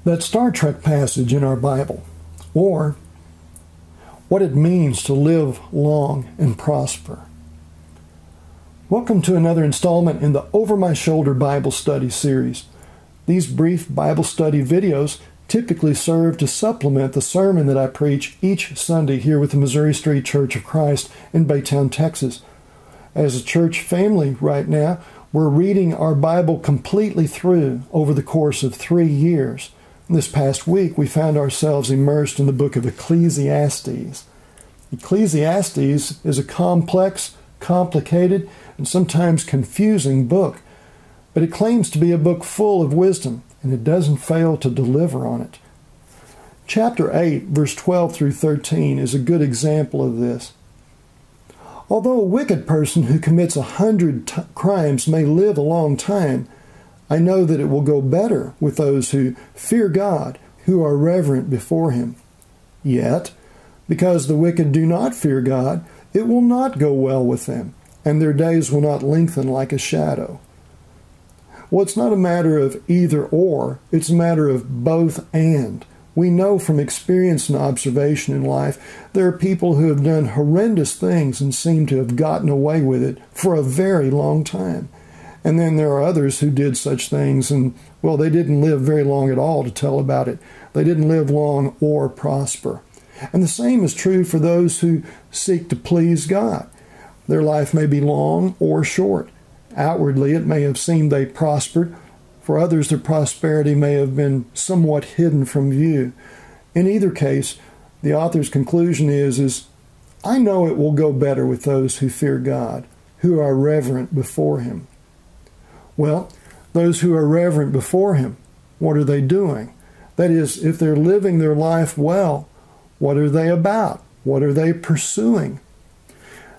that Star Trek passage in our Bible, or what it means to live long and prosper. Welcome to another installment in the Over My Shoulder Bible Study series. These brief Bible study videos typically serve to supplement the sermon that I preach each Sunday here with the Missouri Street Church of Christ in Baytown, Texas. As a church family right now, we're reading our Bible completely through over the course of 3 years. This past week, we found ourselves immersed in the book of Ecclesiastes. Ecclesiastes is a complex, complicated, and sometimes confusing book, but it claims to be a book full of wisdom, and it doesn't fail to deliver on it. Chapter 8, verse 12 through 13 is a good example of this. Although a wicked person who commits 100 crimes may live a long time, I know that it will go better with those who fear God, who are reverent before Him. Yet, because the wicked do not fear God, it will not go well with them, and their days will not lengthen like a shadow. Well, it's not a matter of either or, it's a matter of both and. We know from experience and observation in life, there are people who have done horrendous things and seem to have gotten away with it for a very long time. And then there are others who did such things and, well, they didn't live very long at all to tell about it. They didn't live long or prosper. And the same is true for those who seek to please God. Their life may be long or short. Outwardly, it may have seemed they prospered. For others, their prosperity may have been somewhat hidden from view. In either case, the author's conclusion is I know it will go better with those who fear God, who are reverent before Him. Well, those who are reverent before Him, what are they doing? That is, if they're living their life well, what are they about? What are they pursuing?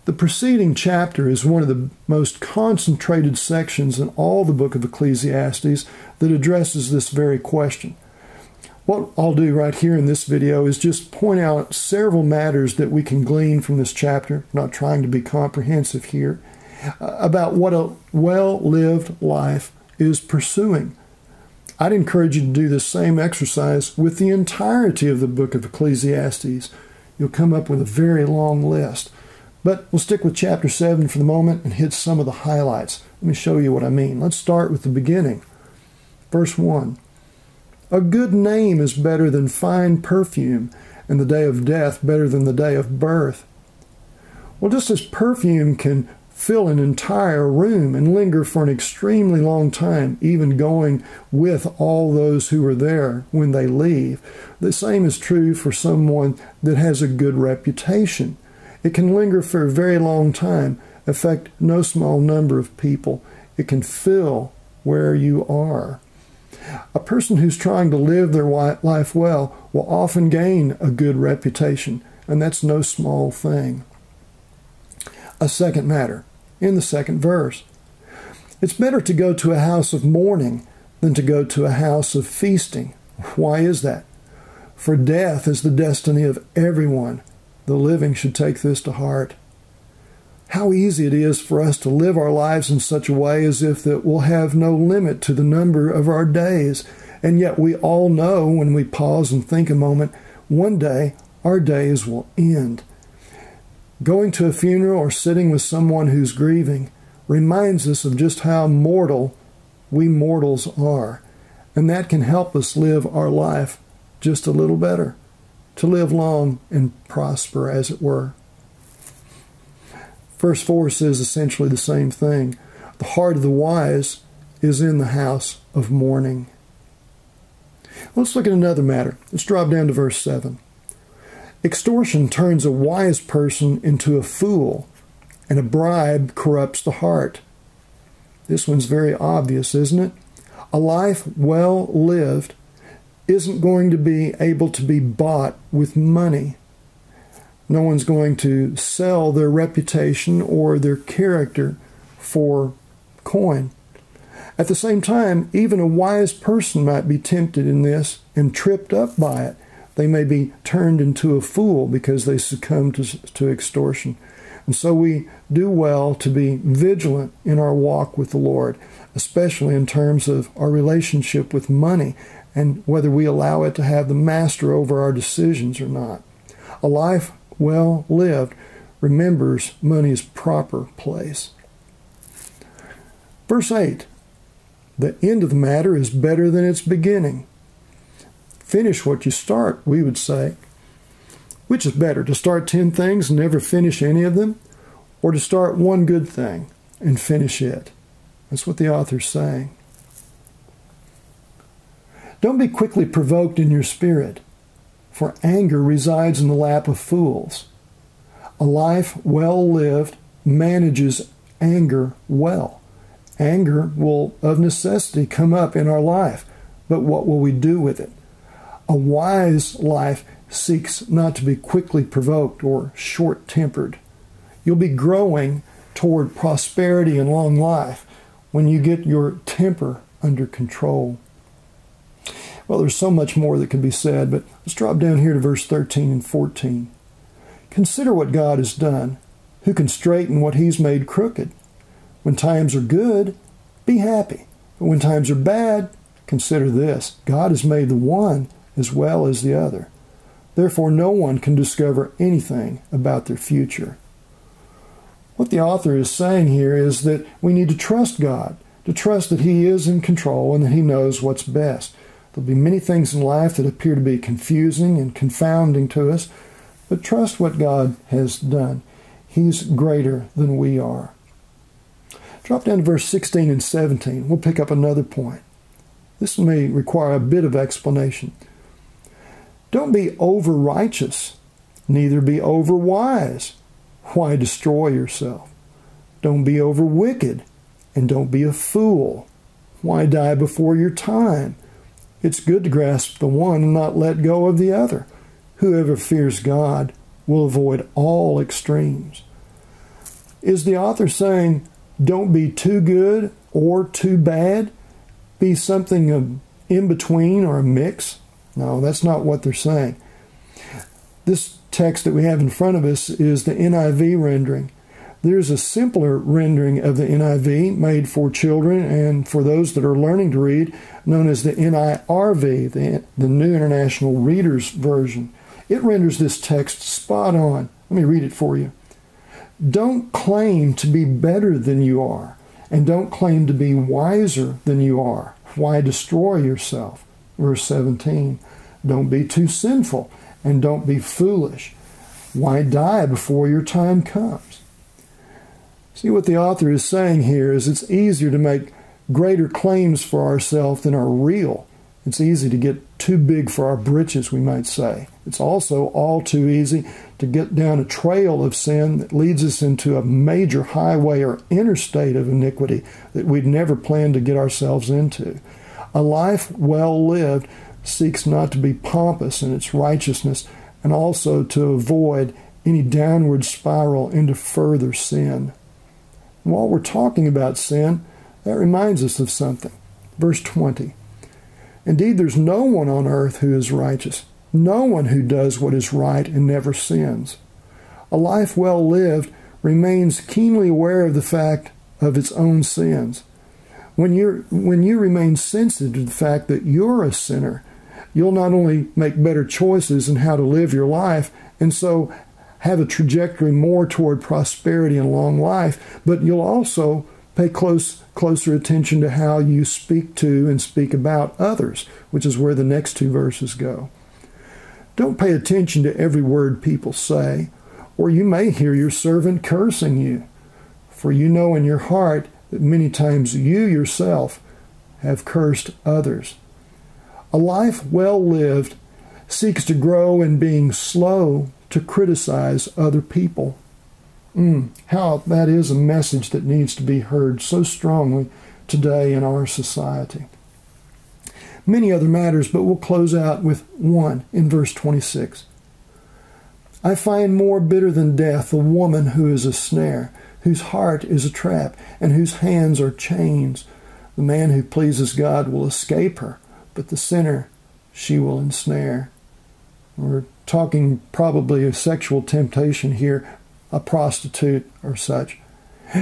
The preceding chapter is one of the most concentrated sections in all the book of Ecclesiastes that addresses this very question. What I'll do right here in this video is just point out several matters that we can glean from this chapter, I'm not trying to be comprehensive here, about what a well-lived life is pursuing. I'd encourage you to do the same exercise with the entirety of the book of Ecclesiastes. You'll come up with a very long list. But we'll stick with chapter 7 for the moment and hit some of the highlights. Let me show you what I mean. Let's start with the beginning. Verse 1. A good name is better than fine perfume, and the day of death better than the day of birth. Well, just as perfume can fill an entire room and linger for an extremely long time, even going with all those who are there when they leave, the same is true for someone that has a good reputation. It can linger for a very long time, affect no small number of people. It can fill where you are. A person who's trying to live their life well will often gain a good reputation, and that's no small thing. A second matter, in the second verse. It's better to go to a house of mourning than to go to a house of feasting. Why is that? For death is the destiny of everyone. The living should take this to heart. How easy it is for us to live our lives in such a way as if that we'll have no limit to the number of our days. And yet we all know when we pause and think a moment, one day our days will end. Going to a funeral or sitting with someone who's grieving reminds us of just how mortal we mortals are. And that can help us live our life just a little better, to live long and prosper, as it were. Verse 4 says essentially the same thing. The heart of the wise is in the house of mourning. Let's look at another matter. Let's drop down to verse 7. Extortion turns a wise person into a fool, and a bribe corrupts the heart. This one's very obvious, isn't it? A life well lived isn't going to be able to be bought with money. No one's going to sell their reputation or their character for coin. At the same time, even a wise person might be tempted in this and tripped up by it. They may be turned into a fool because they succumb to extortion. And so we do well to be vigilant in our walk with the Lord, especially in terms of our relationship with money and whether we allow it to have the master over our decisions or not. A life well lived remembers money's proper place. Verse 8, the end of the matter is better than its beginning. Finish what you start, we would say. Which is better, to start 10 things and never finish any of them, or to start one good thing and finish it? That's what the author's saying. Don't be quickly provoked in your spirit, for anger resides in the lap of fools. A life well lived manages anger well. Anger will of necessity come up in our life, but what will we do with it? A wise life seeks not to be quickly provoked or short-tempered. You'll be growing toward prosperity and long life when you get your temper under control. Well, there's so much more that could be said, but let's drop down here to verse 13 and 14. Consider what God has done. Who can straighten what He's made crooked? When times are good, be happy. But when times are bad, consider this. God has made the one as well as the other. Therefore, no one can discover anything about their future. What the author is saying here is that we need to trust God, to trust that He is in control and that He knows what's best. There'll be many things in life that appear to be confusing and confounding to us, but trust what God has done. He's greater than we are. Drop down to verse 16 and 17. We'll pick up another point. This may require a bit of explanation. Don't be over-righteous, neither be over-wise. Why destroy yourself? Don't be over-wicked, and don't be a fool. Why die before your time? It's good to grasp the one and not let go of the other. Whoever fears God will avoid all extremes. Is the author saying, don't be too good or too bad? Be something in between or a mix? No, that's not what they're saying. This text that we have in front of us is the NIV rendering. There's a simpler rendering of the NIV made for children and for those that are learning to read, known as the NIRV, the New International Reader's Version. It renders this text spot on. Let me read it for you. Don't claim to be better than you are, and don't claim to be wiser than you are. Why destroy yourself? Verse 17, don't be too sinful, and don't be foolish. Why die before your time comes? See, what the author is saying here is it's easier to make greater claims for ourselves than are real. It's easy to get too big for our britches, we might say. It's also all too easy to get down a trail of sin that leads us into a major highway or interstate of iniquity that we'd never planned to get ourselves into. A life well lived seeks not to be pompous in its righteousness and also to avoid any downward spiral into further sin. And while we're talking about sin, that reminds us of something. Verse 20. Indeed, there's no one on earth who is righteous, no one who does what is right and never sins. A life well lived remains keenly aware of the fact of its own sins. When you remain sensitive to the fact that you're a sinner, you'll not only make better choices in how to live your life, and so have a trajectory more toward prosperity and long life, but you'll also pay closer attention to how you speak to and speak about others, which is where the next two verses go. Don't pay attention to every word people say, or you may hear your servant cursing you, for you know in your heart that many times you yourself have cursed others. A life well lived seeks to grow in being slow to criticize other people. How that is a message that needs to be heard so strongly today in our society. Many other matters, but we'll close out with one in verse 26. I find more bitter than death the woman who is a snare, whose heart is a trap, and whose hands are chains. The man who pleases God will escape her, but the sinner she will ensnare. We're talking probably of sexual temptation here, a prostitute or such.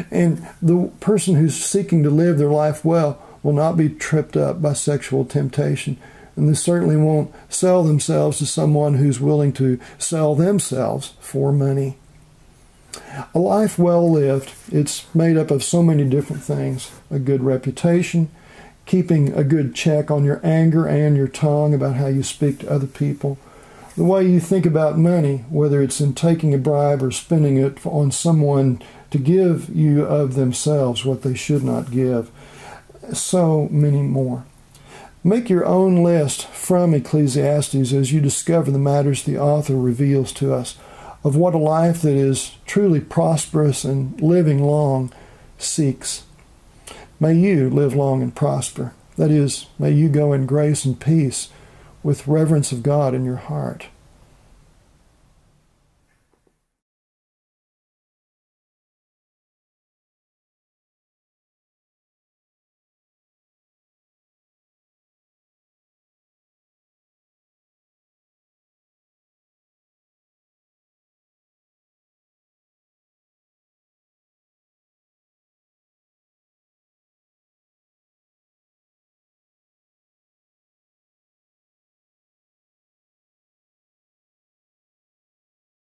And the person who's seeking to live their life well will not be tripped up by sexual temptation. and they certainly won't sell themselves to someone who's willing to sell themselves for money. A life well lived, it's made up of so many different things. A good reputation, keeping a good check on your anger and your tongue about how you speak to other people, the way you think about money, whether it's in taking a bribe or spending it on someone to give you of themselves what they should not give. So many more. Make your own list from Ecclesiastes as you discover the matters the author reveals to us of what a life that is truly prosperous and living long seeks. May you live long and prosper. That is, may you go in grace and peace with reverence of God in your heart.